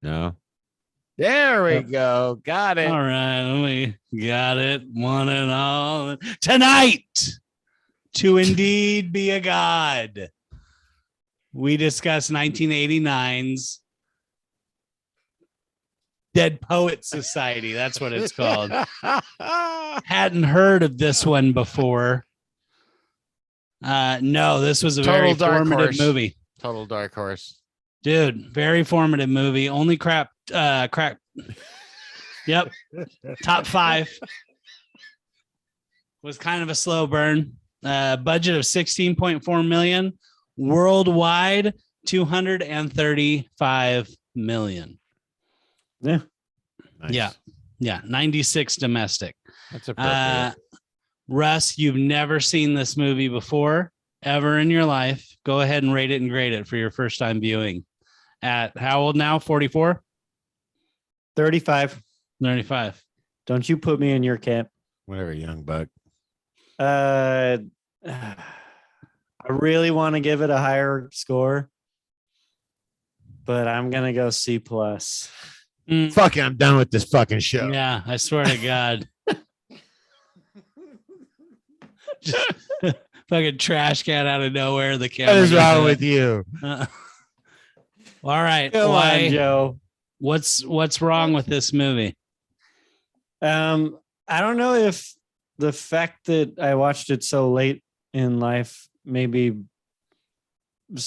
No. There we go. Got it. All right, we got it. One and all. Tonight, to indeed be a god, we discuss 1989's Dead Poets Society. That's what it's called. Hadn't heard of this one before. No, this was a very formative movie. Total dark horse. Dude, very formative movie. Only crap. Yep. Top 5. Was kind of a slow burn. Budget of 16.4 million. Worldwide, 235 million. Yeah. Nice. Yeah. 96 domestic. That's appropriate. Russ, you've never seen this movie before, ever in your life. Go ahead and rate it and grade it for your first time viewing. At how old now? 44? 35. 35. Don't you put me in your camp. Whatever, young buck. I really want to give it a higher score, but I'm going to go C+. Fuck it, I'm done with this fucking show. Yeah, I swear to God. Just fucking trash can out of nowhere. The camera. What is wrong with you? All right. Come on, Joe. What's wrong with this movie? I don't know if the fact that I watched it so late in life, maybe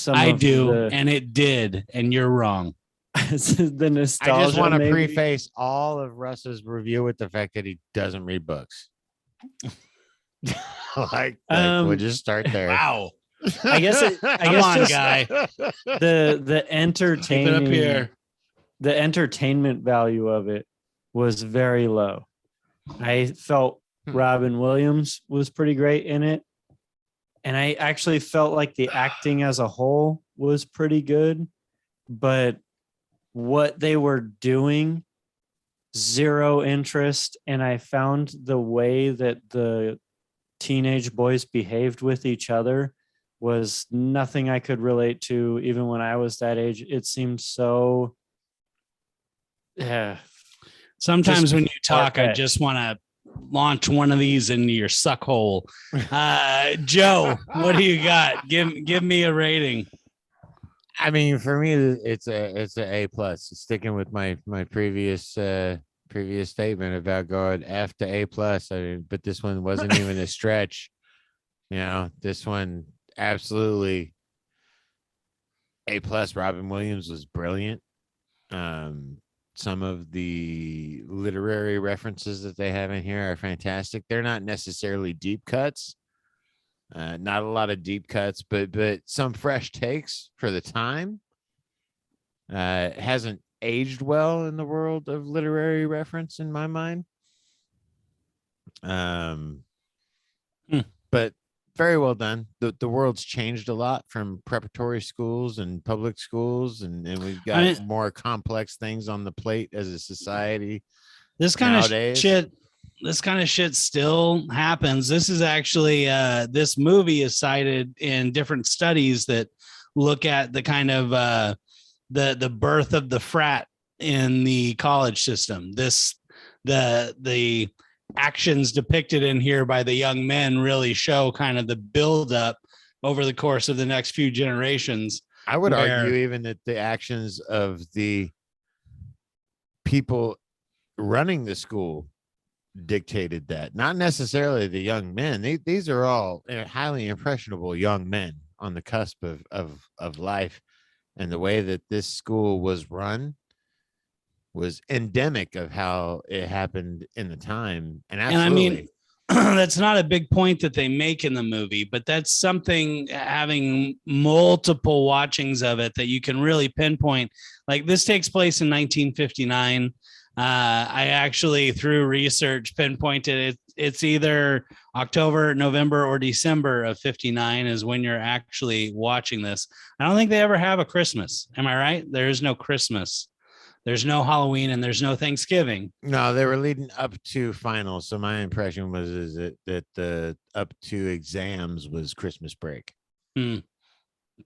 I do, and it did, and you're wrong. The nostalgia. I just want to maybe. preface all of Russ's review with the fact that he doesn't read books. We'll just start there. Wow. I guess. Come on, guy. The entertaining. Keep it up here. The entertainment value of it was very low. I felt Robin Williams was pretty great in it. And I actually felt like the acting as a whole was pretty good. But what they were doing, zero interest. And I found the way that the teenage boys behaved with each other was nothing I could relate to even when I was that age. It seemed so... Yeah. Sometimes when you talk, I just want to launch one of these into your suck hole. Joe, what do you got? Give me a rating. I mean, for me, it's a A+. Sticking with my previous statement about going F to A+. I mean, but this one wasn't even a stretch. You know, this one absolutely A+. Robin Williams was brilliant. Some of the literary references that they have in here are fantastic. They're not necessarily deep cuts, not a lot of deep cuts, but some fresh takes for the time. It hasn't aged well in the world of literary reference in my mind. But very well done. The world's changed a lot from preparatory schools and public schools, and we've got more complex things on the plate as a society. This kind of shit still happens. This is actually this movie is cited in different studies that look at the kind of the birth of the frat in the college system. The actions depicted in here by the young men really show kind of the buildup over the course of the next few generations. I would argue even that the actions of the people running the school dictated that, not necessarily the young men. These are all highly impressionable young men on the cusp of life, and the way that this school was run was endemic of how it happened in the time. And absolutely. And I mean, that's not a big point that they make in the movie, but that's something, having multiple watchings of it, that you can really pinpoint. Like, this takes place in 1959. I actually, through research, pinpointed it's either October, November, or December of 59 is when you're actually watching this. I don't think they ever have a Christmas. Am I right? There is no Christmas. There's no Halloween, and there's no Thanksgiving. No, they were leading up to finals. So my impression was that the up to exams was Christmas break.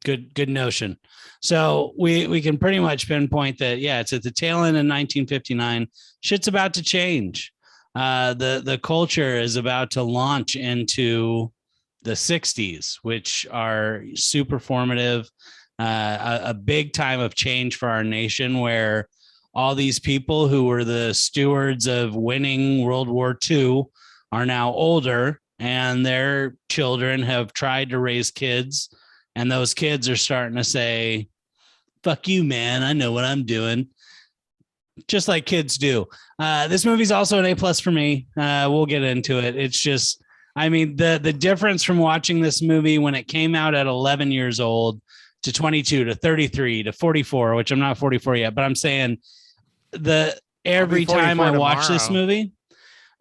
Good notion. So we can pretty much pinpoint that. Yeah, it's at the tail end in 1959. Shit's about to change. The culture is about to launch into the 60s, which are super formative, a big time of change for our nation, where all these people who were the stewards of winning World War II are now older, and their children have tried to raise kids, and those kids are starting to say, fuck you, man, I know what I'm doing, just like kids do. This movie's also an A+ for me. We'll get into it. It's just, I mean, the difference from watching this movie when it came out at 11 years old to 22 to 33 to 44, which I'm not 44 yet, but I'm saying every time I watch this movie,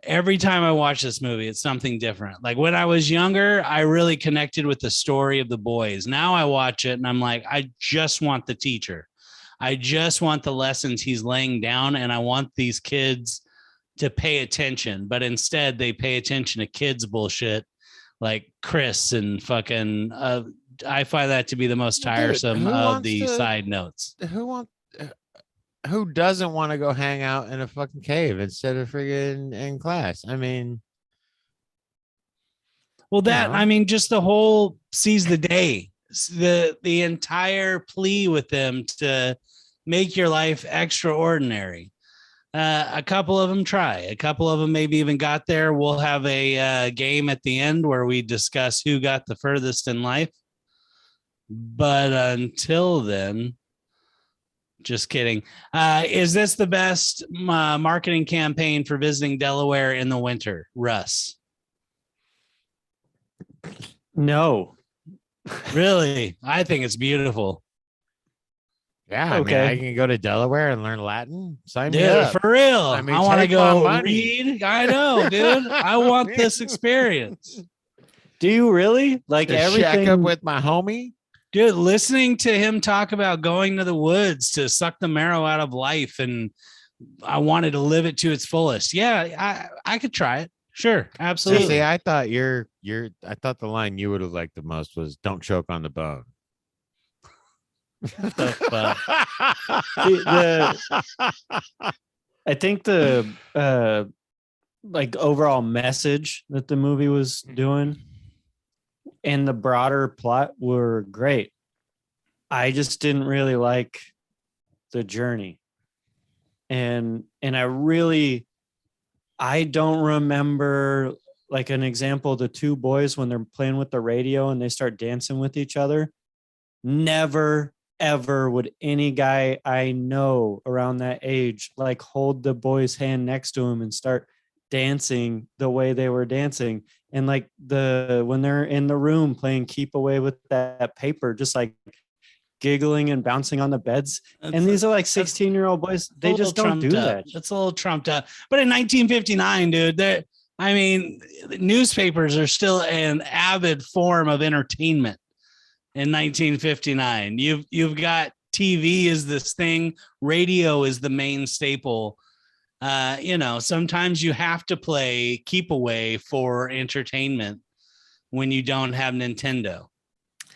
it's something different. Like when I was younger, I really connected with the story of the boys. Now I watch it and I'm like, I just want the teacher. I just want the lessons he's laying down, and I want these kids to pay attention. But instead, they pay attention to kids bullshit like Chris and fucking. I find that to be the most tiresome of the side notes. Who doesn't want to go hang out in a fucking cave instead of friggin' in class? I mean, well, I mean, just the whole seize the day, the entire plea with them to make your life extraordinary. A couple of them try. A couple of them maybe even got there. We'll have a game at the end where we discuss who got the furthest in life. But until then, just kidding. Is this the best marketing campaign for visiting Delaware in the winter, Russ? No. Really? I think it's beautiful. Yeah, okay. I mean, I can go to Delaware and learn Latin. Sign me up. For real. I want to go read. I know, dude. I want this experience. Do you really? Like everything? Shack up with my homie? Dude, listening to him talk about going to the woods to suck the marrow out of life, and I wanted to live it to its fullest. Yeah, I could try it. Sure, absolutely. See, I thought I thought the line you would have liked the most was "Don't choke on the bone." I think the like overall message that the movie was doing and the broader plot were great. I just didn't really like the journey. And I don't remember, like an example, the two boys when they're playing with the radio and they start dancing with each other. Never, ever would any guy I know around that age like hold the boy's hand next to him and start dancing the way they were dancing. And like when they're in the room playing keep away with that paper, just like giggling and bouncing on the beds. And these are like 16-year-old boys. They just don't do that. It's a little trumped up. But in 1959, dude, I mean, newspapers are still an avid form of entertainment in 1959. You've got TV is this thing. Radio is the main staple. Sometimes you have to play keep away for entertainment when you don't have Nintendo.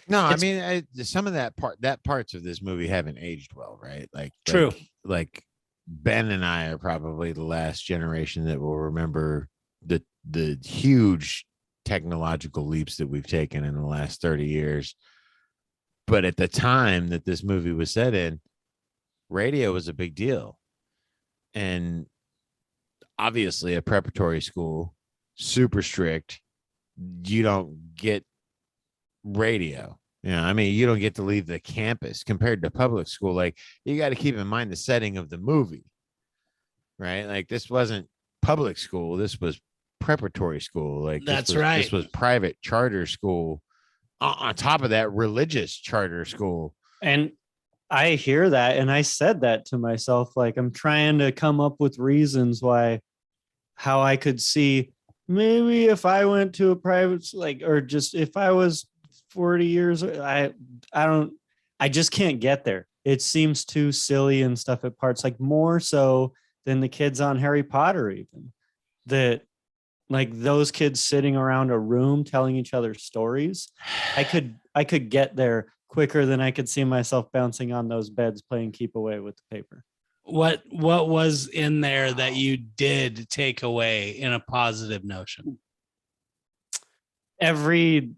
No, I mean, some of that parts of this movie haven't aged well, right? True. Like Ben and I are probably the last generation that will remember the huge technological leaps that we've taken in the last 30 years. But at the time that this movie was set in, radio was a big deal. And obviously a preparatory school, super strict. You don't get radio. I mean, you don't get to leave the campus compared to public school. Like, you got to keep in mind the setting of the movie, right? Like, this wasn't public school. This was preparatory school. Like, right. This was private charter school. On top of that, religious charter school. And I hear that, and I said that to myself, like, I'm trying to come up with reasons how I could see maybe if I went to a private, like, or just if I was 40 years, I just can't get there. It seems too silly and stuff at parts, like more so than the kids on Harry Potter, even that, like, those kids sitting around a room telling each other stories. I could get there quicker than I could see myself bouncing on those beds playing keep away with the paper. What was in there that you did take away in a positive notion? The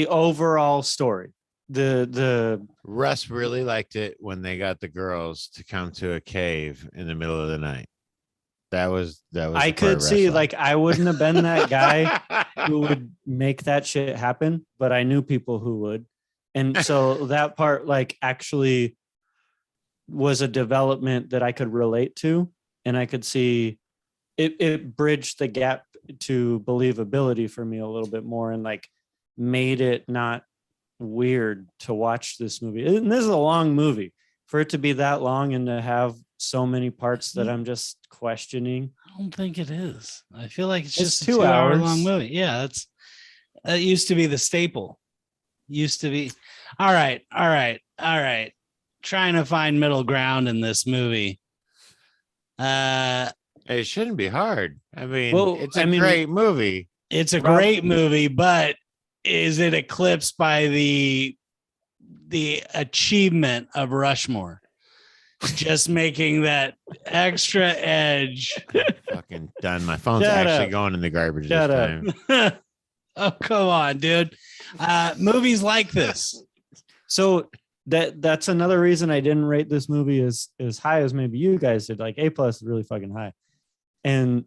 overall story. The Russ really liked it when they got the girls to come to a cave in the middle of the night. That was I could see, like, I wouldn't have been that guy who would make that shit happen, but I knew people who would. And so that part, like, actually was a development that I could relate to, and I could see it bridged the gap to believability for me a little bit more, and like made it not weird to watch this movie. And this is a long movie. For it to be that long and to have so many parts that I'm just questioning. I don't think it is. I feel like it's It's just a 2 hours. long movie. Yeah, that used to be the staple. Used to be. All right. Trying to find middle ground in this movie. It shouldn't be hard. I mean, Well, it's a great movie. It's a great movie, but is it eclipsed by the achievement of Rushmore? Just making that extra edge. Fucking done. My phone's Shut actually up. going in the garbage Shut this up. time. Oh, come on, dude. Movies like this. So that's another reason I didn't rate this movie as high as maybe you guys did. Like A+ is really fucking high. And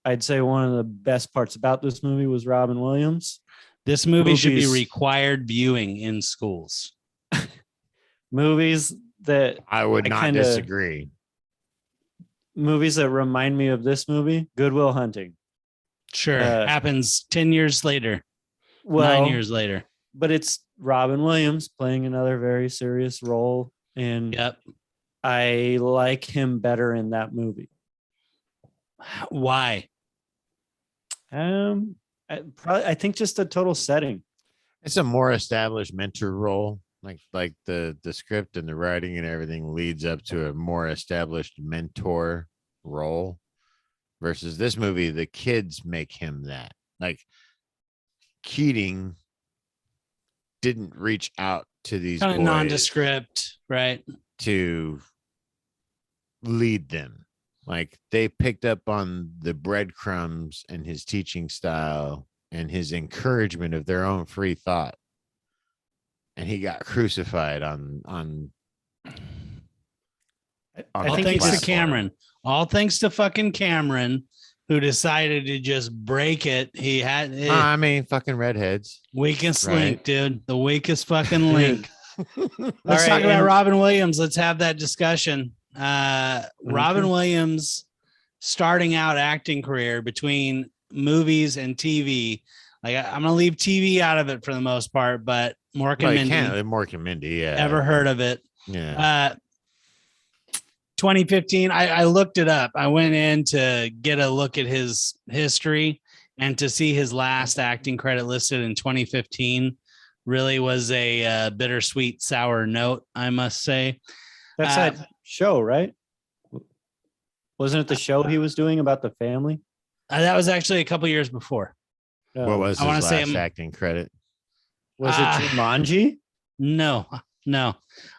I'd say one of the best parts about this movie was Robin Williams. This movie should be Movies. required viewing in schools. Movies that I would not kinda- disagree. movies that remind me of this movie, Good Will Hunting. Sure. Uh, Happens 10 years later, Well, 9 years later. but it's Robin Williams playing another very serious role, and Yep. I like him better in that movie. Why? I think just the total setting. It's a more established mentor role. Like the script and the writing and everything leads up to a more established mentor role versus this movie. The kids make him that. Like Keating didn't reach out to these Kind of boys nondescript, right? to lead them. Like they picked up on the breadcrumbs and his teaching style and his encouragement of their own free thought. And he got crucified on I All think he thanks to just- Cameron. All thanks to fucking Cameron, who decided to just break it. He had I mean, fucking redheads. weakest right. link, dude. The weakest fucking link. Let's right, talk about and- Robin Williams. Let's have that discussion. Robin Williams starting out acting career between movies and TV. Like I'm gonna leave TV out of it for the most part, but Mork and Mindy. Mork and Mindy, yeah. Ever heard of it? Yeah. 2015. I looked it up. I went in to get a look at his history and to see his last acting credit listed in 2015 really was a bittersweet sour note, I must say. That's that show, right? Wasn't it the show he was doing about the family? That was actually a couple years before. What was I wanna his say last acting credit? Was it Jumanji? No,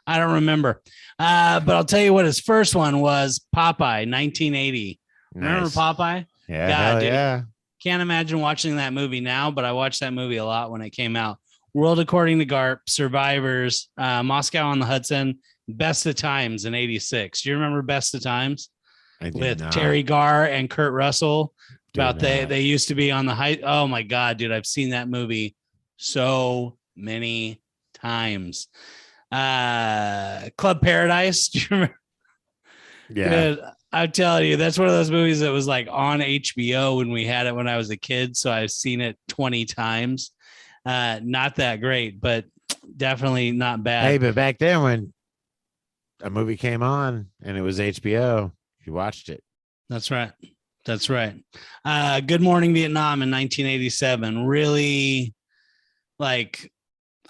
I don't remember. But I'll tell you what his first one was, Popeye, 1980. Remember Nice. Popeye? Yeah, God, hell dude. yeah. Can't imagine watching that movie now, but I watched that movie a lot when it came out. World According to Garp, Survivors, Moscow on the Hudson, Best of Times in 86. Do you remember Best of Times I do with not. Terry Garr and Kurt Russell? Do About not. they used to be on the height. Oh my God, dude, I've seen that movie so many times. Club Paradise. Do you remember? Yeah. Dude, I'm telling you, that's one of those movies that was like on HBO when we had it when I was a kid. So I've seen it 20 times. Not that great, but definitely not bad. Hey, but back then when a movie came on and it was HBO, you watched it. That's right. That's right. Good Morning Vietnam in 1987. Really, like,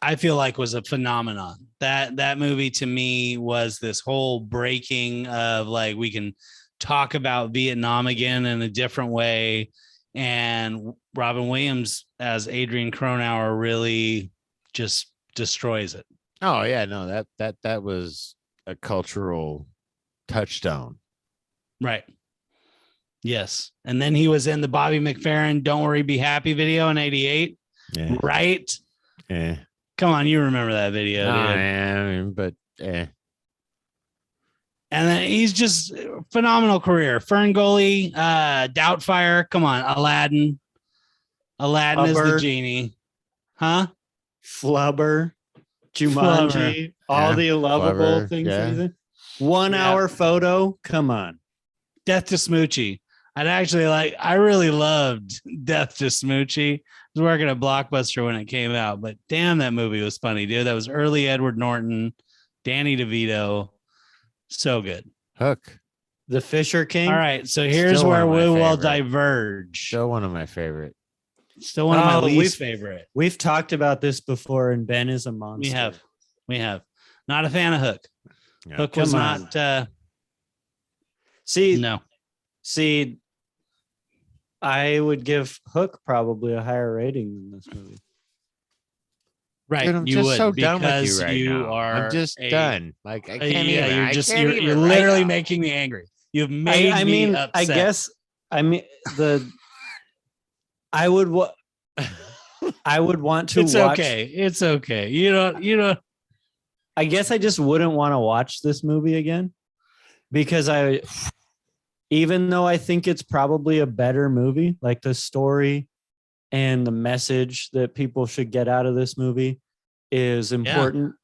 I feel like was a phenomenon. That movie to me was this whole breaking of like we can talk about Vietnam again in a different way. And Robin Williams as Adrian Cronauer really just destroys it. Oh yeah, no, that was a cultural touchstone. Right. Yes. And then he was in the Bobby McFerrin "Don't Worry, Be Happy" video in '88. Yeah. Right. Yeah. Come on, you remember that video, dude. I mean, but And then he's just phenomenal career. Ferngully, Doubtfire. Come on, Aladdin. Aladdin is the genie. Huh? Flubber, Jumanji, all the lovable Flubber, things. yeah. He's in. 1 hour photo. Come on. Death to Smoochie. I really loved Death to Smoochie. I was working at Blockbuster when it came out, but damn, that movie was funny, dude. That was early Edward Norton, Danny DeVito. So good. Hook. The Fisher King. All right. So here's Still where one we of my will favorite. diverge. Still one of my favorite. Still one of my Oh, least favorite. We've talked about this before, and Ben is a monster. We have. Not a fan of Hook. Yeah. Hook was Come on. not. See, No. I would give Hook probably a higher rating than this movie. Right. Dude, I'm you just would so done with because you right you now. are. I'm just done. Like I can't yeah, even. you're I just can't you're even literally right now. making me angry. You've made me upset. I guess. I would want to It's watch. okay. It's okay. You don't. I guess I just wouldn't want to watch this movie again because even though I think it's probably a better movie, like the story and the message that people should get out of this movie is important.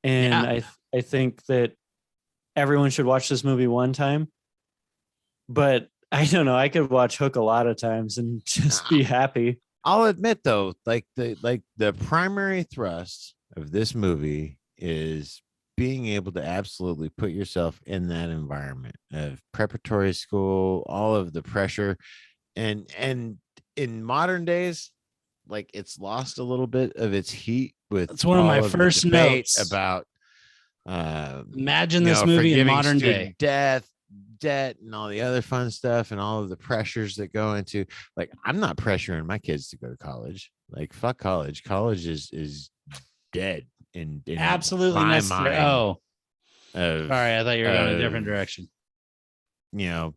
And I think that everyone should watch this movie one time, but I don't know. I could watch Hook a lot of times and just be happy. I'll admit though, the primary thrust of this movie is being able to absolutely put yourself in that environment of preparatory school, all of the pressure, and in modern days, like it's lost a little bit of its heat with. It's one of my first notes about. Imagine this movie in modern day. Debt and all the other fun stuff and all of the pressures that go into, like, I'm not pressuring my kids to go to college. Like, fuck college. College is dead in Absolutely my necessary. mind. Oh, sorry, I thought you were going a different direction. You know,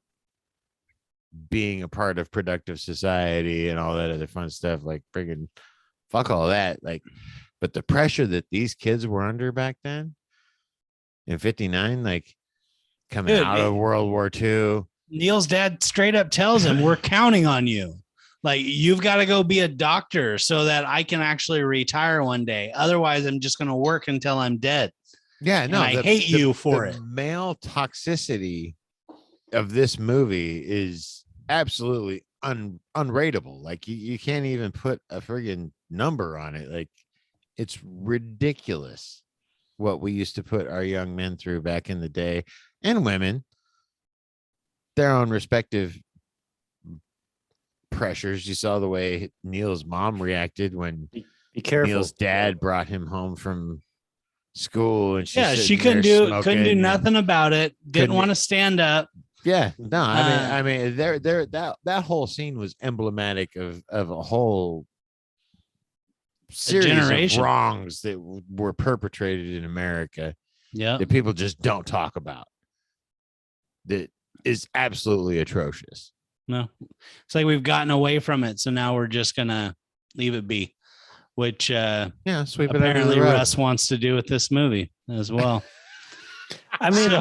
being a part of productive society and all that other fun stuff, like friggin' fuck all that. Like, but the pressure that these kids were under back then in '59, like coming out of World War II. Neil's dad straight up tells him, "We're counting on you. Like, you've got to go be a doctor so that I can actually retire one day. Otherwise, I'm just going to work until I'm dead." Yeah, no, I hate you for it. Male toxicity of this movie is absolutely unrateable. Like, you can't even put a friggin' number on it. Like, it's ridiculous what we used to put our young men through back in the day, and women, their own respective pressures. You saw the way Neil's mom reacted when Be careful. Neil's dad brought him home from school, and she couldn't do nothing about it. Didn't want to stand up. Yeah, no, I mean, that whole scene was emblematic of a whole series of wrongs that were perpetrated in America. Yeah, that people just don't talk about. That is absolutely atrocious. No, it's like we've gotten away from it, so now we're just gonna leave it be. Which sweep it apparently under the rug. Russ wants to do with this movie as well. I mean,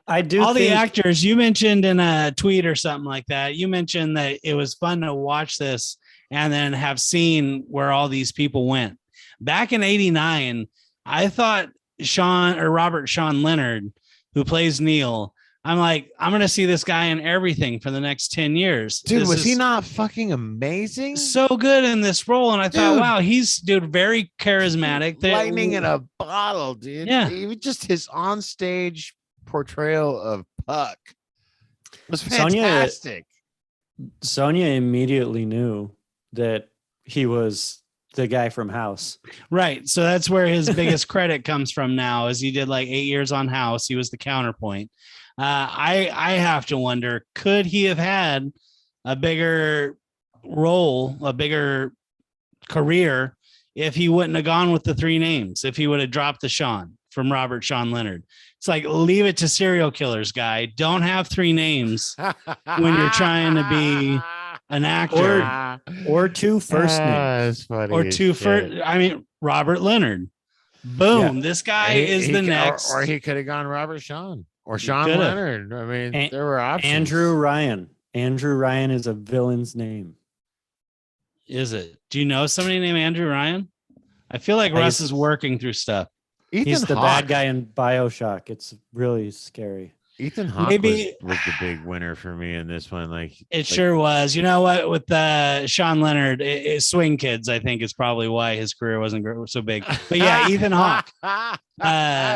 I do all think the actors you mentioned in a tweet or something like that. You mentioned that it was fun to watch this and then have seen where all these people went. Back in '89, I thought Robert Sean Leonard, who plays Neil, I'm like, I'm going to see this guy in everything for the next 10 years. Dude, was he not fucking amazing? So good in this role. And I thought, wow, he's very charismatic. Lightning in a bottle, dude. Yeah. Even just his onstage portrayal of Puck was fantastic. Sonia immediately knew that he was the guy from House. Right. So that's where his biggest credit comes from now, is he did like 8 years on House. He was the counterpoint. I have to wonder, could he have had a bigger role, a bigger career if he wouldn't have gone with the 3 names, if he would have dropped the Sean from Robert Sean Leonard. It's like, leave it to serial killers, guy. Don't have 3 names when you're trying to be an actor. Or 2 first names. That's funny Or as 2 shit. first. I mean, Robert Leonard. Boom. Yeah. This guy is the next. Or he could have gone Robert Sean or Sean coulda. Leonard. I mean, there were options. Andrew Ryan. Andrew Ryan is a villain's name. Is it? Do you know somebody named Andrew Ryan? I feel like Russ is working through stuff. He's the bad guy in BioShock. It's really scary. Ethan Hawke Maybe- was the big winner for me in this one. It sure was. You know what? With Sean Leonard, Swing Kids, I think is probably why his career wasn't so big. But yeah, Ethan Hawke.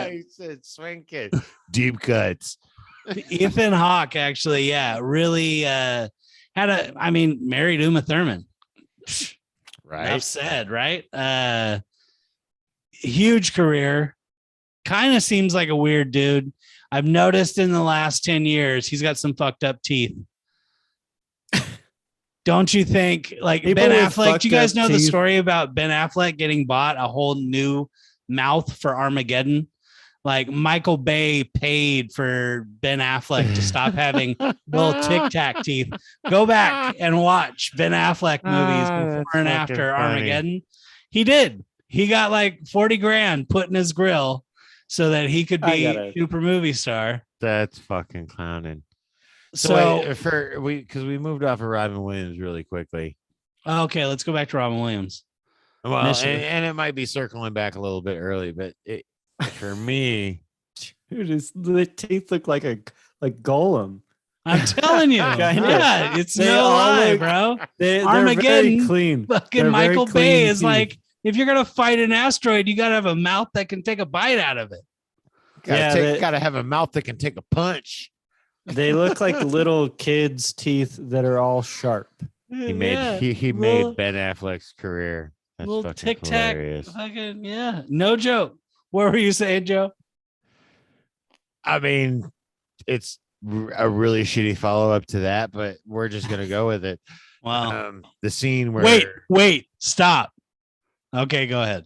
He said swing kid. Deep cuts. Ethan Hawke actually, really married Uma Thurman. Right. Enough said, right? Huge career. Kind of seems like a weird dude. I've noticed in the last 10 years, he's got some fucked up teeth. Don't you think? Like People Ben with Affleck, do you guys fucked know up the teeth. story about Ben Affleck getting bought a whole new mouth for Armageddon? Like Michael Bay paid for Ben Affleck to stop having little Tic Tac teeth. Go back and watch Ben Affleck movies before and that's after fucking funny. Armageddon. He did. He got like 40 grand put in his grill so that he could be a super movie star. That's fucking clowning. So Because we moved off of Robin Williams really quickly. okay, let's go back to Robin Williams. Well, Initially. and it might be circling back a little bit early, but for me, Dude, the teeth look like Golem. I'm telling you, Kinda. yeah, it's They no all lie, look- bro. They're Armageddon, very clean. Fucking They're very Michael Bay clean is teeth. like, if you're gonna fight an asteroid, you gotta have a mouth that can take a bite out of it. gotta have a mouth that can take a punch. They look like little kids' teeth that are all sharp. He made Ben Affleck's career. That's little fucking Tic Tac. hilarious. Fucking yeah, no joke. What were you saying, Joe? I mean, it's a really shitty follow up to that, but we're just gonna go with it. Wow. The scene where Wait, stop. Okay, go ahead.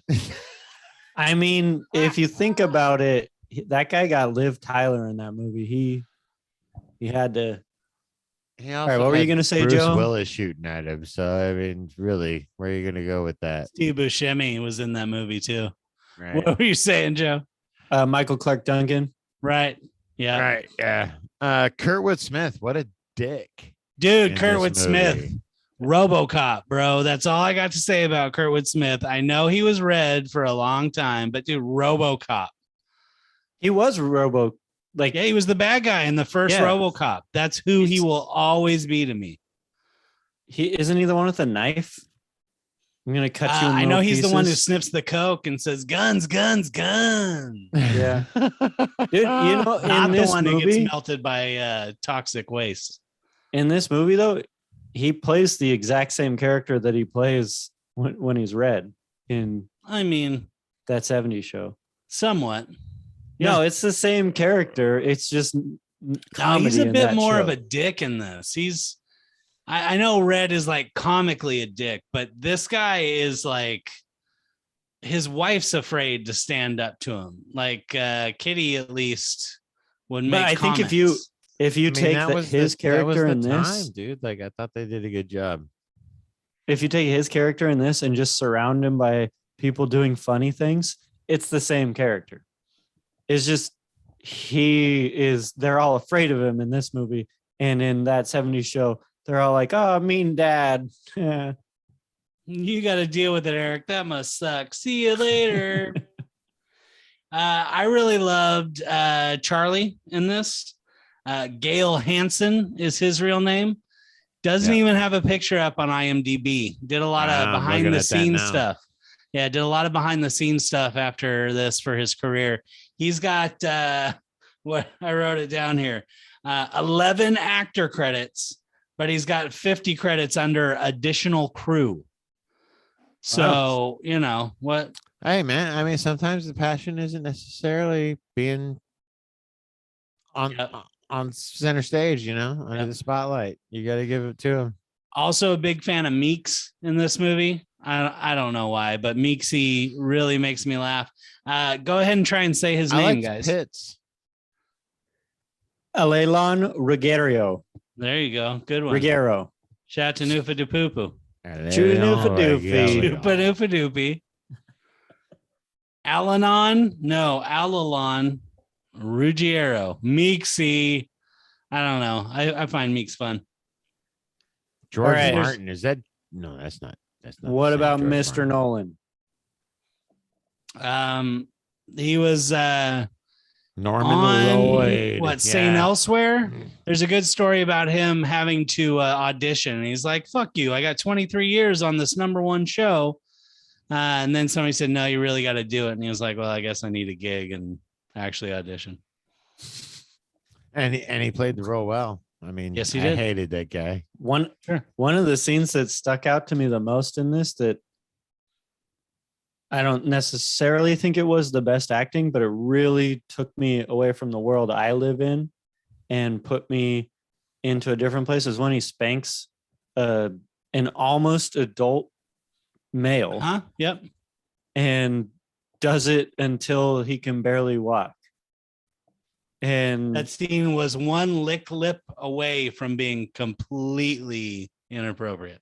I mean, if you think about it, that guy got Liv Tyler in that movie. He had to. he All also right, what were you had gonna say, Bruce Joe? Willis shooting at him. So I mean, really, where are you gonna go with that? Steve Buscemi was in that movie too. Right. What were you saying, Joe? Michael Clark Duncan. Right. Yeah. Right. Yeah. Kurtwood Smith. What a dick. Dude, in Kurtwood this Smith. movie. RoboCop, bro. That's all I got to say about Kurtwood Smith. I know he was red for a long time, but dude, RoboCop. He was Yeah, he was the bad guy in the first Yeah. RoboCop. That's who he will always be to me. Isn't he the one with the knife? I'm gonna cut you. In I know little he's the one who pieces. snips the coke and says guns, guns, guns. Yeah, dude. You know, Not in the this one who movie, gets melted by toxic waste. in this movie though, he plays the exact same character that he plays when he's red in I mean, that '70s show. somewhat. No, it's the same character. It's just comedy. He's a in bit that more show. of a dick in this. I know Red is like comically a dick, but this guy is like, his wife's afraid to stand up to him. Like Kitty at least would make But I think if comments. you I mean, take that was his the- that was character the in this, time, dude. Like I thought they did a good job. if you take his character in this and just surround him by people doing funny things, it's the same character. It's just they're all afraid of him in this movie. And in that '70s show, they're all like, oh, mean dad. Yeah. You got to deal with it, Eric. That must suck. See you later. I really loved Charlie in this. Gail Hansen is his real name. Doesn't Yeah. even have a picture up on IMDb. Did a lot of I'm behind looking the at that scenes now. stuff. Yeah, did a lot of behind the scenes stuff after this for his career. He's got what I wrote it down here. 11 actor credits, but he's got 50 credits under additional crew. So, you know, what Hey man, I mean sometimes the passion isn't necessarily being on Yep. on center stage, you know, under Yep. the spotlight. You got to give it to him. also a big fan of Meeks in this movie. I don't know why, but Meeksy really makes me laugh. Go ahead and try and say his I name, liked guys. Pitts. Alelon Ruggiero. There you go. Good one. Ruggiero. Chattanooga de poo poo. Choo-noofa-doofy. Chupa doopy. Alalon Ruggiero. Meeksy. I don't know. I find Meeks fun. George All right. Martin. Is that? No, that's not. That's not. What the same about George Mr. Martin. Nolan? He was Norman on Lloyd. what, St. Elsewhere? There's a good story about him having to audition. And he's like, fuck you. I got 23 years on this #1 show. And then somebody said, no, you really got to do it. And he was like, well, I guess I need a gig and actually audition. And he played the role well. I mean, Yes, he I did. hated that guy. One of the scenes that stuck out to me the most in this, that I don't necessarily think it was the best acting, but it really took me away from the world I live in and put me into a different place, is when he spanks an almost adult male Yep. and does it until he can barely walk. And That scene was one lick lip away from being completely inappropriate.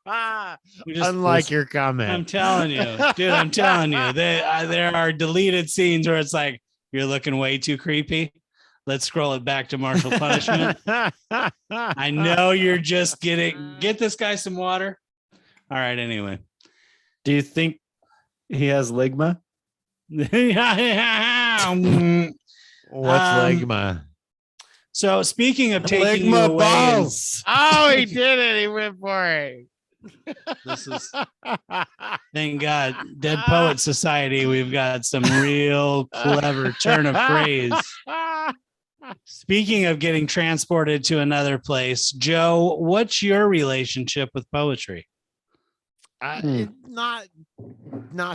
Unlike your comment. I'm telling you, dude, I'm telling you, there are deleted scenes where it's like, you're looking way too creepy. Let's scroll it back to martial punishment. I know you're just get this guy some water. All right. Anyway. do you think he has ligma? What's Um, Ligma? So speaking of taking you Ligma away, balls. Oh, he did it. He went for it. this is, thank God, Dead Poet Society. We've got some real clever turn of phrase. Speaking of getting transported to another place, Joe, what's your relationship with poetry? Not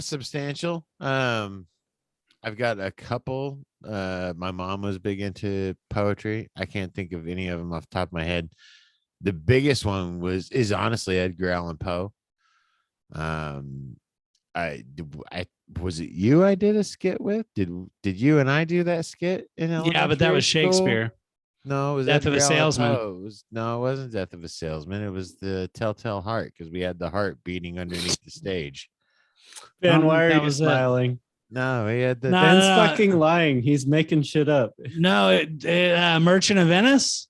substantial. I've got a couple. My mom was big into poetry. I can't think of any of them off the top of my head. The biggest one is honestly Edgar Allan Poe. I was it you I did a skit with? Did you and I do that skit in Yeah, but that was elementary school? Shakespeare. No, it was Death of a Edgar Allan Salesman. Poe. No, it wasn't Death of a Salesman. It was the Telltale Heart, because we had the heart beating underneath the stage. Ben, why are that you was it. smiling? No, he had the. No. Ben's fucking lying. He's making shit up. No, Merchant of Venice.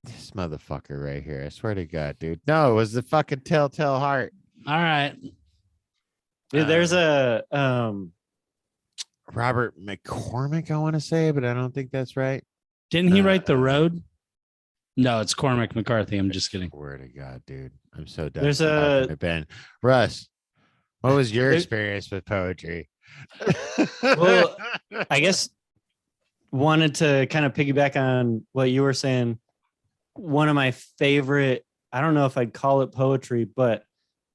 This motherfucker right here. I swear to God, dude. No, it was the fucking Telltale Heart. All right. Dude, there's a Robert McCormick, I want to say, but I don't think that's right. Didn't he write The Road? No, it's Cormac McCarthy. I'm just kidding. Swear to God, dude. I'm so done. There's talking a- to Ben. Russ, what was your experience with poetry? Well, I guess wanted to kind of piggyback on what you were saying. One of my favorite, I don't know if I'd call it poetry, but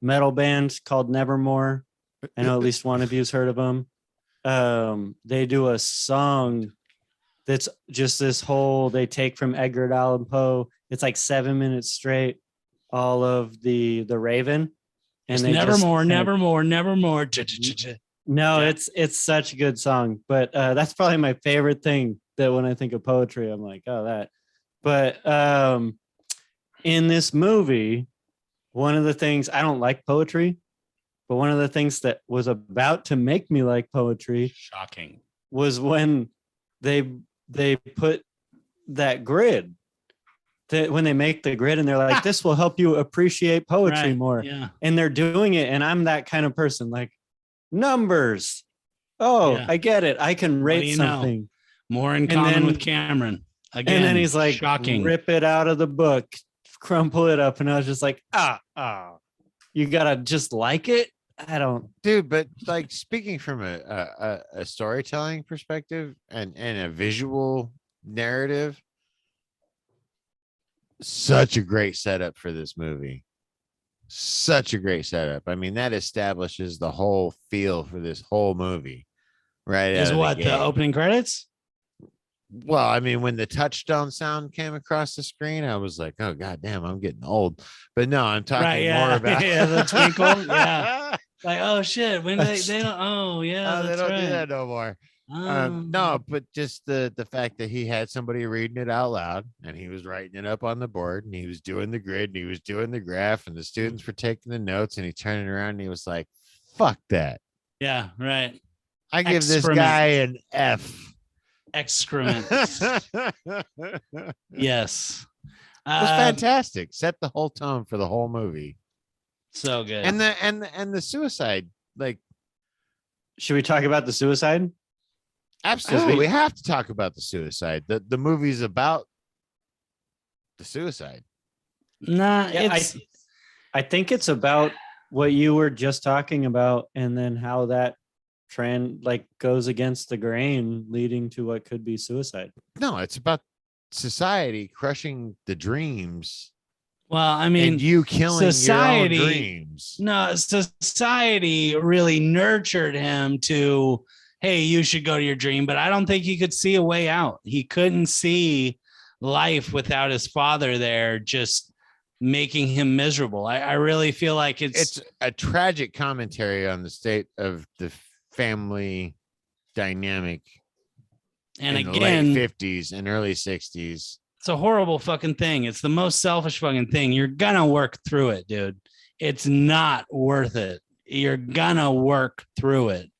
metal band called Nevermore. I know at least one of you's heard of them. They do a song that's just this whole, they take from Edgar Allan Poe. It's like 7 minutes straight, all of the Raven. And they just Nevermore, kind of- Nevermore, Nevermore. No, Yeah. it's such a good song, but that's probably my favorite thing, that when I think of poetry, I'm like, oh, that. But in this movie, one of the things, I don't like poetry, but one of the things that was about to make me like poetry Shocking. was when they put that grid. When they make the grid and they're like, this will help you appreciate poetry Right, more. yeah. And they're doing it. And I'm that kind of person, like, numbers. Oh, Yeah. I get it. I can do rate you know? something. More in And common then- with Cameron. Again, And then he's like, shocking. rip it out of the book, crumple it up. And I was just like, you gotta just like it. I don't. Dude, but like speaking from a storytelling perspective and a visual narrative, such a great setup for this movie. Such a great setup. I mean, that establishes the whole feel for this whole movie. Right. Is out of what the gate. opening credits? Well, I mean, when the touchstone sound came across the screen, I was like, "Oh God damn, I'm getting old." But no, I'm talking Right, more yeah. about Yeah, the twinkle. Yeah. Like, oh shit. When they don't, oh yeah, They that's don't do right. that no more. Oh. No, but just the fact that he had somebody reading it out loud and he was writing it up on the board and he was doing the grid and he was doing the graph and the students were taking the notes and he turned it around and he was like, "Fuck that! Yeah, right. I give this Excrement. guy an F." Excrement. Yes. It was fantastic. Set the whole tone for the whole movie. So good. And the suicide, like, Should we talk about the suicide? absolutely, we have to talk about the suicide. The movie's about the suicide. Nah, Yeah, it's I think it's about what you were just talking about, and then how that trend goes against the grain, leading to what could be suicide. No, it's about society crushing the dreams well, I mean, and you killing society- your own dreams. no, society really nurtured him to, hey, you should go to your dream, but I don't think he could see a way out. He couldn't see life without his father there, just making him miserable. I really feel like It's a tragic commentary on the state of the family dynamic and in again, the late 50s and early 60s. it's a horrible fucking thing. It's the most selfish fucking thing. You're gonna work through it, dude. It's not worth it. You're gonna work through it.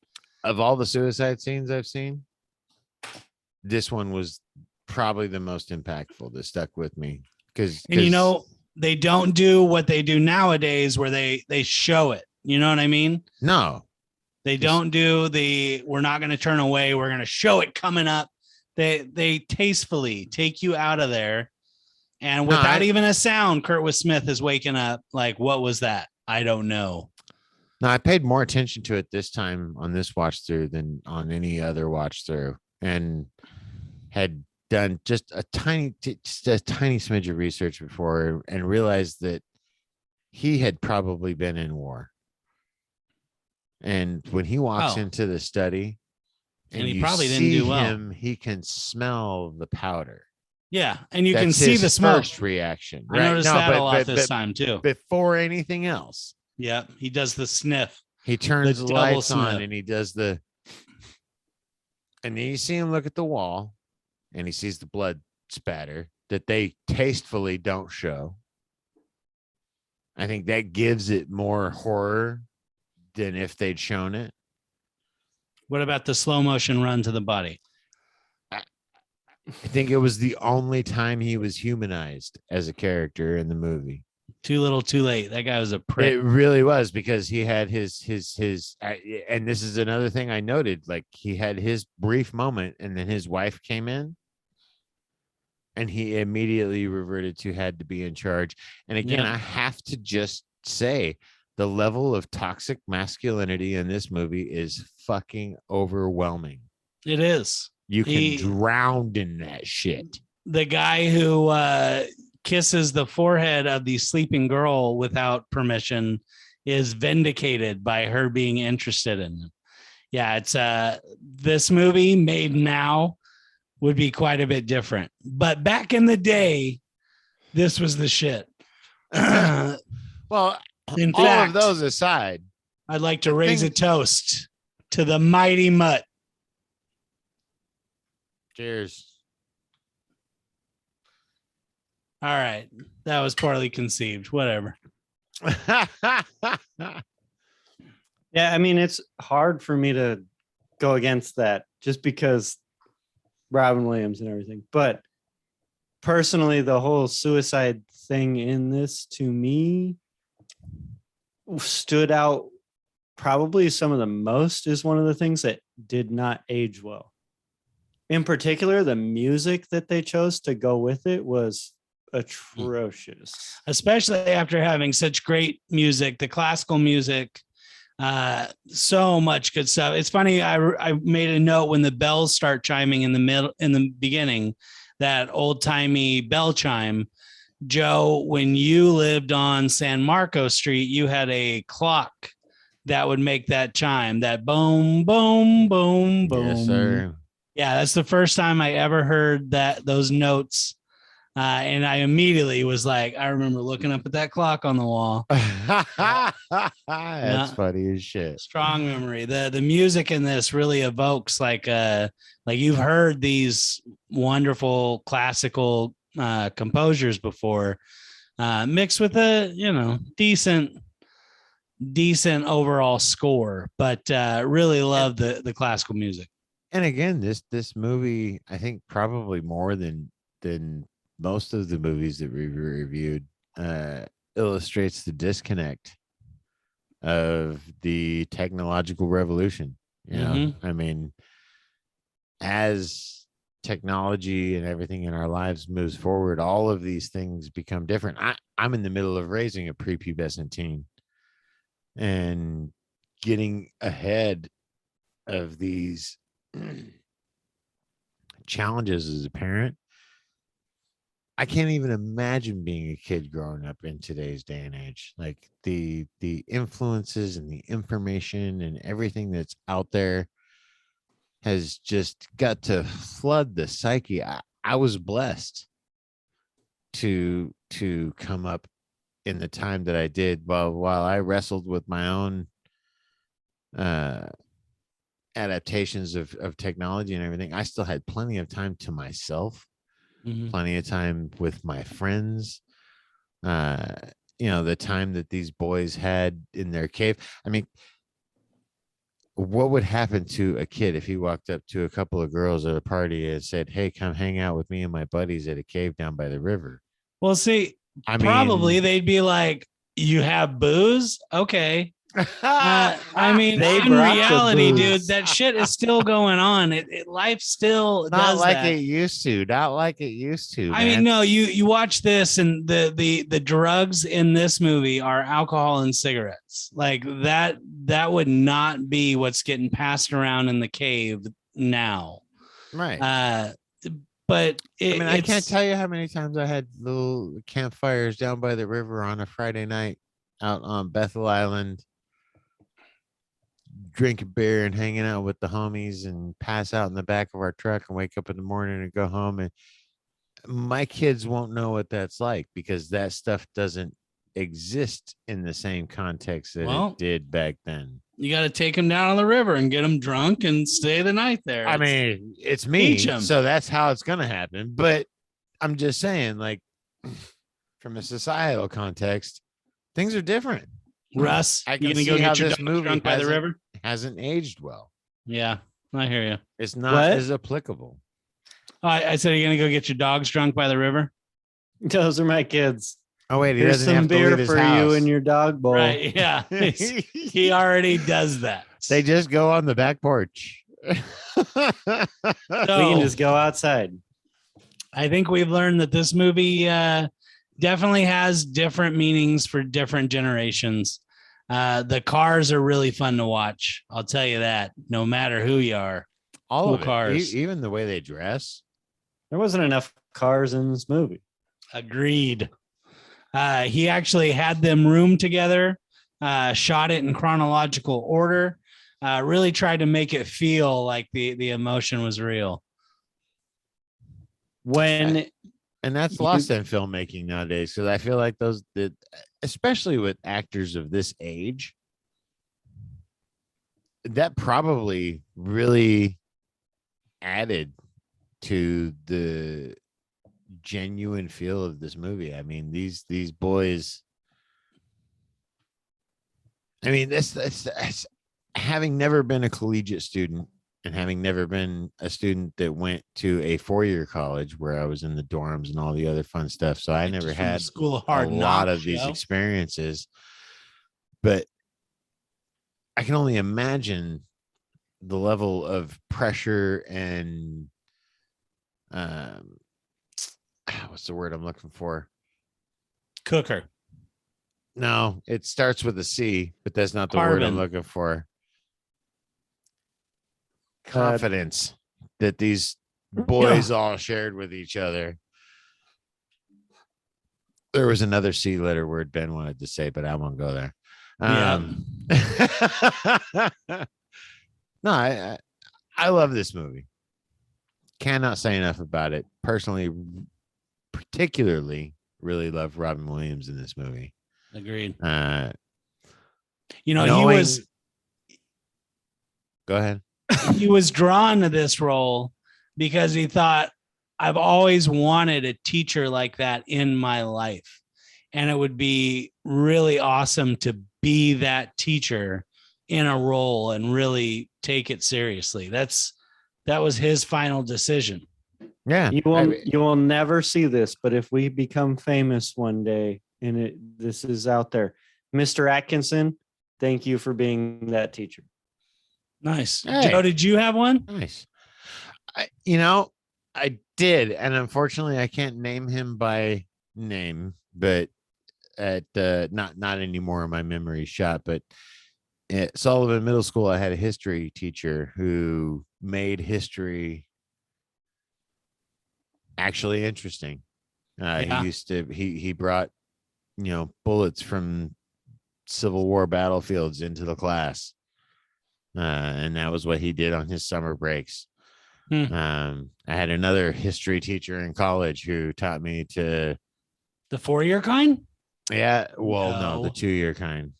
Of all the suicide scenes I've seen, this one was probably the most impactful that stuck with me. Because And you know, they don't do what they do nowadays where they show it. You know what I mean? no, They don't do we're not going to turn away. We're going to show it coming up. They tastefully take you out of there. And without even a sound, Kurtwood Smith is waking up. Like, what was that? I don't know. no, I paid more attention to it this time on this watch through than on any other watch through, and had done just a tiny smidge of research before and realized that he had probably been in war. And when he walks into the study And he you probably didn't see do well. him, he can smell the powder. Yeah. And you That's can see his the smoke. first reaction. I noticed that a lot this time too. Before anything else, Yeah. He does the sniff. he turns the double lights on sniff. and he does and then you see him look at the wall and he sees the blood spatter that they tastefully don't show. I think that gives it more horror than if they'd shown it. What about the slow motion run to the body? I think it was the only time he was humanized as a character in the movie. Too little, too late. That guy was a prick. It really was, because he had his and this is another thing I noted, like he had his brief moment and then his wife came in and he immediately reverted to had to be in charge. And again, Yeah. I have to just say the level of toxic masculinity in this movie is fucking overwhelming. It is. You can drown in that shit. The guy who kisses the forehead of the sleeping girl without permission is vindicated by her being interested in him. Yeah, it's this movie made now would be quite a bit different. But back in the day, this was the shit. Well, in all fact, of those aside, I'd like to raise a toast to the mighty mutt. cheers. All right. That was poorly conceived. Whatever. Yeah, I mean, it's hard for me to go against that just because Robin Williams and everything. But personally, the whole suicide thing in this, to me, stood out probably some of the most, is one of the things that did not age well. In particular, the music that they chose to go with it was atrocious. Especially after having such great music, the classical music, so much good stuff. It's funny. I made a note when the bells start chiming in the beginning, that old timey bell chime. Joe, when you lived on San Marcos Street, you had a clock that would make that chime, that boom, boom, boom, boom. Yes, sir. Yeah, that's the first time I ever heard those notes. And I immediately was like, I remember looking up at that clock on the wall. That's funny as shit. Strong memory. The music in this really evokes like you've heard these wonderful classical composers before, mixed with a decent overall score, but really love the classical music. And again, this movie, I think probably more than most of the movies that we reviewed, illustrates the disconnect of the technological revolution. You know, I mean, as technology and everything in our lives moves forward, all of these things become different. I'm in the middle of raising a prepubescent teen and getting ahead of these challenges as a parent. I can't even imagine being a kid growing up in today's day and age. Like the influences and the information and everything that's out there has just got to flood the psyche. I was blessed to come up in the time that I did while I wrestled with my own adaptations of technology and everything. I still had plenty of time to myself. Plenty of time with my friends. The time that these boys had in their cave. I mean, what would happen to a kid if he walked up to a couple of girls at a party and said, "Hey, come hang out with me and my buddies at a cave down by the river"? Well, see, probably they'd be like, "You have booze? Okay." I mean, in reality, dude, that shit is still going on. Life still not does like that. it used to. Not like it used to. I mean, no, you watch this, and the drugs in this movie are alcohol and cigarettes. Like that would not be what's getting passed around in the cave now, right? But I can't tell you how many times I had little campfires down by the river on a Friday night out on Bethel Island, drinking beer and hanging out with the homies, and pass out in the back of our truck and wake up in the morning and go home. And my kids won't know what that's like because that stuff doesn't exist in the same context that it did back then. You got to take them down on the river and get them drunk and stay the night there. I mean, it's me, so that's how it's going to happen. But I'm just saying, like, from a societal context, things are different. Russ, I can see how this movie drunk by the river hasn't aged well. Yeah, I hear you. It's not as applicable. I said, are you going to go get your dogs drunk by the river? Those are my kids. Oh, wait, here's some beer for you and your dog bowl. Right, yeah. He already does that. They just go on the back porch. We can just go outside. I think we've learned that this movie definitely has different meanings for different generations. The cars are really fun to watch. I'll tell you that, no matter who you are. All of cars, even the way they dress. There wasn't enough cars in this movie. Agreed. He actually had them room together, shot it in chronological order, really tried to make it feel like the emotion was real. And that's lost in filmmaking nowadays, because I feel like especially with actors of this age, that probably really added to the genuine feel of this movie. I mean, these boys, I mean, that's having never been a collegiate student and having never been a student that went to a 4-year college where I was in the dorms and all the other fun stuff. So I never had school of hard knocks, lot of these experiences, but I can only imagine the level of pressure and what's the word I'm looking for? Cooker. No, it starts with a C, but that's not the word I'm looking for. Confidence that these boys all shared with each other. There was another C letter word Ben wanted to say, but I won't go there. No, I love this movie. cannot say enough about it. Personally, particularly, really love Robin Williams in this movie. Agreed. He was Go ahead. he was drawn to this role because he thought, I've always wanted a teacher like that in my life. And it would be really awesome to be that teacher in a role and really take it seriously. That was his final decision. Yeah. You will never see this, but if we become famous one day and this is out there, Mr. Atkinson, thank you for being that teacher. Nice. Hey. Joe, did you have one? Nice. I did, and unfortunately, I can't name him by name, but at not anymore in my memory shot. But at Sullivan Middle School, I had a history teacher who made history actually interesting. He brought bullets from Civil War battlefields into the class, and that was what he did on his summer breaks. I had another history teacher in college who taught me to the 4-year kind. Yeah, well, no, the No. 2-year kind,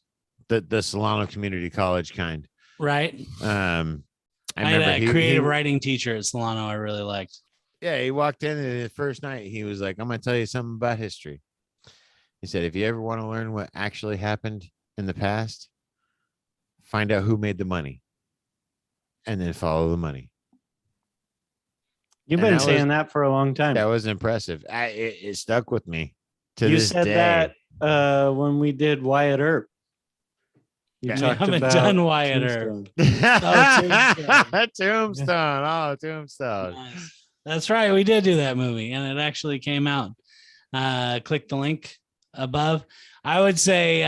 the Solano Community College kind. Right. I I remember had a creative writing teacher at Solano I really liked. Yeah, he walked in and the first night he was like, "I'm gonna tell you something about history." He said, "If you ever want to learn what actually happened in the past, find out who made the money, and then follow the money." You've And been that saying was- that for a long time. That was impressive. It stuck with me to You this said day. that when we did Wyatt Earp. You Yeah. We talked haven't about done Wyatt Earp. Tombstone. Tombstone. Oh, Tombstone. Nice. That's right. We did do that movie, and it actually came out. Click the link above. I would say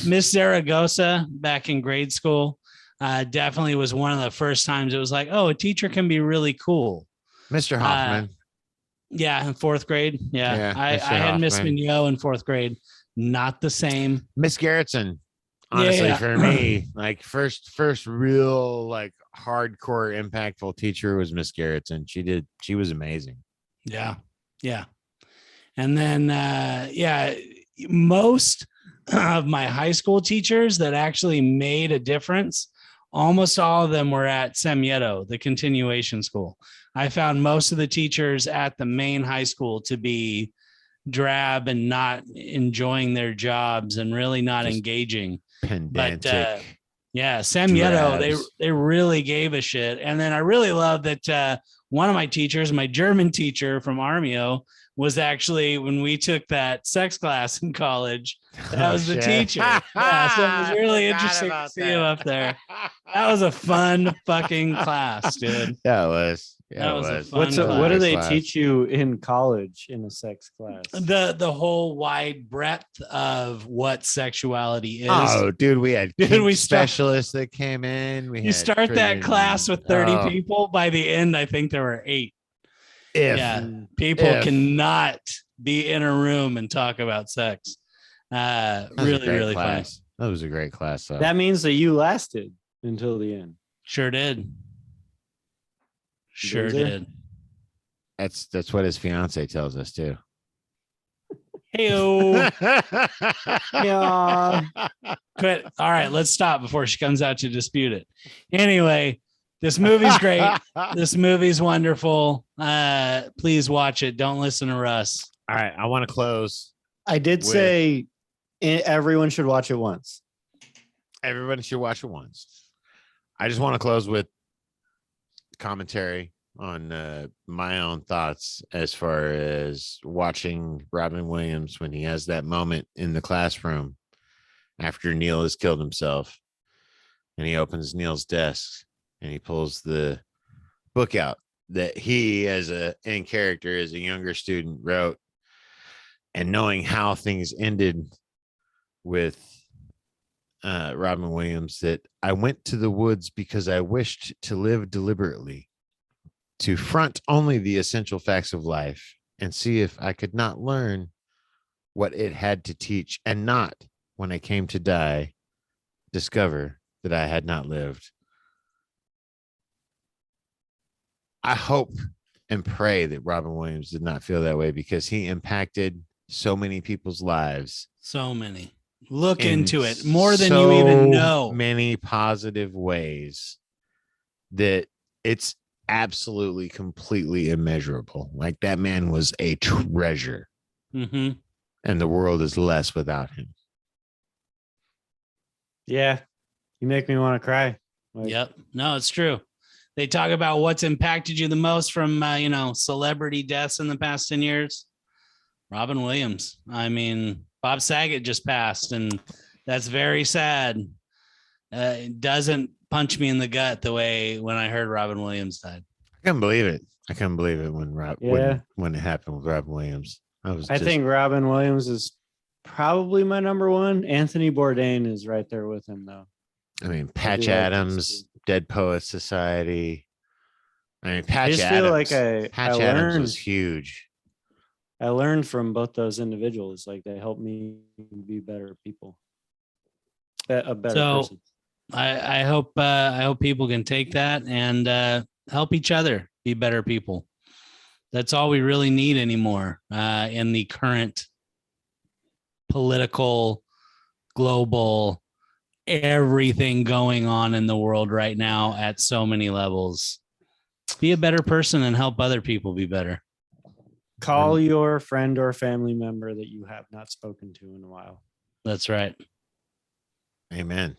Miss Zaragoza back in grade school definitely was one of the first times it was like, oh, a teacher can be really cool. Mr. Hoffman. Yeah, in 4th grade. Yeah, I Mr. had Miss Hoffman. Mignot in 4th grade. Not the same. Miss Garrettson. Honestly, Yeah. for me, like first real like hardcore impactful teacher was Miss Garrettson. She was amazing. Yeah. And then most of my high school teachers that actually made a difference, almost all of them were at Semieto, the continuation school. I found most of the teachers at the main high school to be drab and not enjoying their jobs and really not Just engaging. Pedantic. Yeah, Semieto, drabs. they really gave a shit. And then I really love that one of my teachers, my German teacher from Armio, was actually, when we took that sex class in college, that was the teacher. Yeah, so it was really interesting to see him up there. That was a fun fucking class, dude. That was. Yeah, That it was a was. fun What do class. they teach you in college in a sex class? The whole wide breadth of what sexuality is. Oh, dude, we had Dude, kink we start- specialists that came in. You start that class with 30 people. By the end, I think there were 8. Yeah. People If. cannot be in a room and talk about sex. Really fun. class. That was a great class. Though. That means that you lasted until the end. Sure did. Sure Loser. did. That's what his fiance tells us too. Hey-o. Yeah. Quit. All right, let's stop before she comes out to dispute it. Anyway, this movie's great. This movie's wonderful. Please watch it. Don't listen to Russ. All right, I want to close. I did With- say everyone should watch it once. Everybody should watch it once. I just want to close with commentary on my own thoughts as far as watching Robin Williams when he has that moment in the classroom after Neil has killed himself, and he opens Neil's desk and he pulls the book out that he, as a in character, as a younger student, wrote, and knowing how things ended with Robin Williams, that I went to the woods because I wished to live deliberately, to front only the essential facts of life and see if I could not learn what it had to teach, and not, when I came to die, discover that I had not lived. I hope and pray that Robin Williams did not feel that way, because he impacted so many people's lives. So many. Look in into it more than you even know. Many positive ways that it's absolutely completely immeasurable. Like, that man was a treasure, Mm-hmm. and the world is less without him. Yeah. You make me want to cry. Like, Yep. No, it's true. They talk about what's impacted you the most from, celebrity deaths in the past 10 years. Robin Williams. I mean, Bob Saget just passed, and that's very sad. It doesn't punch me in the gut the way when I heard Robin Williams died. I couldn't believe it. I couldn't believe it when Yeah. when it happened with Robin Williams. I think Robin Williams is probably my number one. Anthony Bourdain is right there with him, though. I mean, Patch do like Adams, this. Dead Poets Society. I mean, I Patch just Adams. feel like Patch I Adams learned was huge. I learned from both those individuals. Like, they helped me be better people, a better person. I hope people can take that and help each other be better people. That's all we really need anymore in the current political, global, everything going on in the world right now at so many levels. Be a better person and help other people be better. Call your friend or family member that you have not spoken to in a while. That's right. Amen.